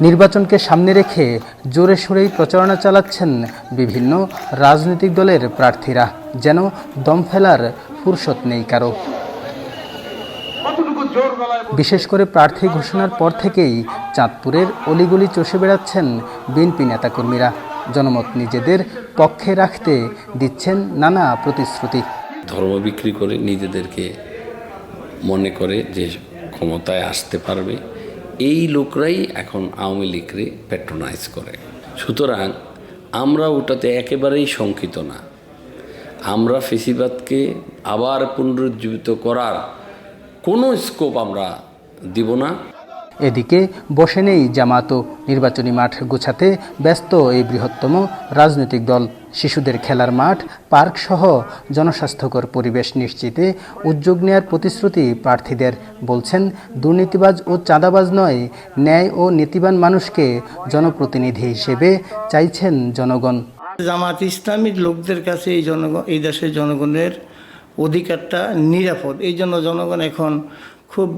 নির্বাচনকে সামনে রেখে জোরে সোরেই প্রচারণা চালাচ্ছেন বিভিন্ন রাজনৈতিক দলের প্রার্থীরা, যেন দম ফেলার ফুরসত নেই কারো। বিশেষ করে প্রার্থী ঘোষণার পর থেকেই চাঁদপুরের অলিগলি চষে বেড়াচ্ছেন বিএনপি নেতাকর্মীরা। জনমত নিজেদের পক্ষে রাখতে দিচ্ছেন নানা প্রতিশ্রুতি। ধর্ম বিক্রি করে নিজেদেরকে মনে করে যে ক্ষমতায় আসতে পারবে, এই লোকরাই এখন আওয়ামী লীগকে প্যাট্রোনাইজ করে। সুতরাং আমরা ওটাতে একেবারেই শঙ্কিত না। আমরা ফেসিবাদকে আবার পুনরুজ্জীবিত করার কোনো স্কোপ আমরা দিব না। এদিকে বসে নেই জামাতও। নির্বাচনী মাঠ গোছাতে ব্যস্ত এই বৃহত্তম রাজনৈতিক দল। শিশুদের খেলার মাঠ, পার্ক সহ জনস্বাস্থ্যকর পরিবেশ নিশ্চিতে উদ্যোগ নেয়ার প্রতিশ্রুতি প্রার্থীদের। বলছেন, দুর্নীতিবাজ ও চাঁদাবাজ নয়, ন্যায় ও নীতিবান মানুষকে জনপ্রতিনিধি হিসেবে চাইছেন জনগণ। জামাত ইসলামীর লোকদের কাছে এই দেশের জনগণের অধিকারটা নিরাপদ, এই জন্য জনগণ এখন খুব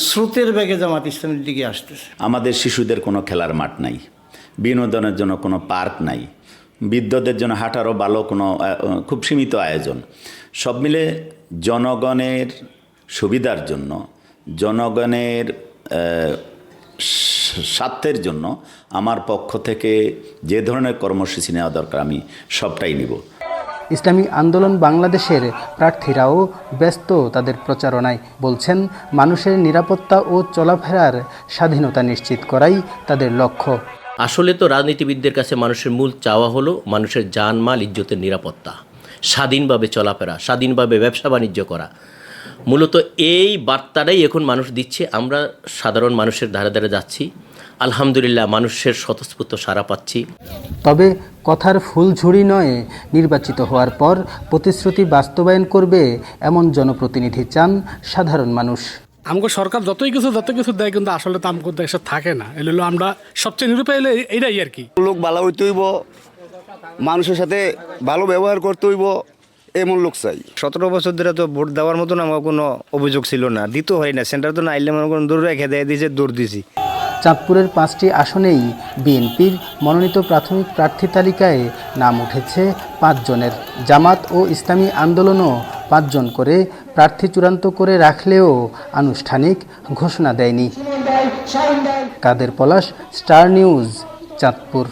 স্রোতের বেগে জামাত ইসলামের দিকে আসতেছে। আমাদের শিশুদের কোনো খেলার মাঠ নাই, বিনোদনের জন্য কোনো পার্ক নাই, বৃদ্ধদের জন্য হাঁটারও ভালো কোনো খুব সীমিত আয়োজন। সব মিলে জনগণের সুবিধার জন্য, জনগণের স্বার্থের জন্য আমার পক্ষ থেকে যে ধরনের কর্মসূচি নেওয়া দরকার আমি সবটাই নিব। ইসলামী আন্দোলন বাংলাদেশের প্রার্থীরাও ব্যস্ত তাদের প্রচারণায়। বলছেন, মানুষের নিরাপত্তা ও চলাফেরার স্বাধীনতা নিশ্চিত করাই তাদের লক্ষ্য। আসলে তো রাজনীতিবিদদের কাছে মানুষের মূল চাওয়া হলো মানুষের জানমাল ইজ্জতের নিরাপত্তা, স্বাধীনভাবে চলাফেরা, স্বাধীনভাবে ব্যবসা বাণিজ্য করা। মূলত এই বার্তাটাই এখন মানুষ দিচ্ছে। আমরা সাধারণ মানুষের ধারে ধারে যাচ্ছি, আলহামদুলিল্লাহ মানুষের স্বতঃস্ফূর্ত সাড়া পাচ্ছি। তবে কথার ফুলঝুরি নয়, নির্বাচিত হওয়ার পর প্রতিশ্রুতি বাস্তবায়ন করবে এমন জনপ্রতিনিধি চান সাধারণ মানুষ। আমগো সরকার যত কিছু দেয়, কিন্তু আসলে তো আমগো দেশে থাকে না। এলো আমরা সবচেয়ে নিরুপায় এইটাই আর কি। লোক ভালো হইতে হইব, মানুষের সাথে ভালো ব্যবহার করতে হইব, এমন লোক চাই। 17 বছর ধরে তো ভোট দেওয়ার মতন আমার কোনো অভিযোগ ছিল না, দিত হয় না। সেন্টার তো না আইলে মনে করেন দৌড় রেখে দেয় দিয়েছে, দৌড় দিছি। চাঁদপুরের 5টি আসনেই বিএনপির মনোনীত প্রাথমিক প্রার্থী তালিকায় নাম উঠেছে 5 জনের। জামাত ও ইসলামী আন্দোলনও 5 জন করে প্রার্থী চূড়ান্ত করে রাখলেও আনুষ্ঠানিক ঘোষণা দেয়নি। কাদের পলাশ, স্টার নিউজ, চাঁদপুর।